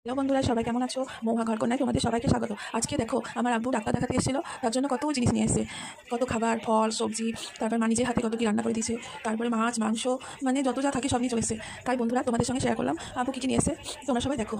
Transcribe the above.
Hello বন্ধুরা, সবাই কেমন আছো? মহুয়া ঘরকন্যায় তোমাদের সবাইকে স্বাগত। আজকে দেখো, আমার আব্বু ডাক্তার দেখাতে এসেছিল, তার জন্য কত জিনিস নিয়ে এসেছে। কত খাবার, ফল, সবজি, তারপর মা নিজের হাতে কত কি রান্না করে দিয়েছে, তারপরে মাছ, মাংস, মানে যত যা থাকে সব নিয়ে চলে এসেছে। তাই বন্ধুরা, তোমাদের সঙ্গে শেয়ার করলাম আব্বু কী কী নিয়ে এসেছে, তোমরা সবাই দেখো।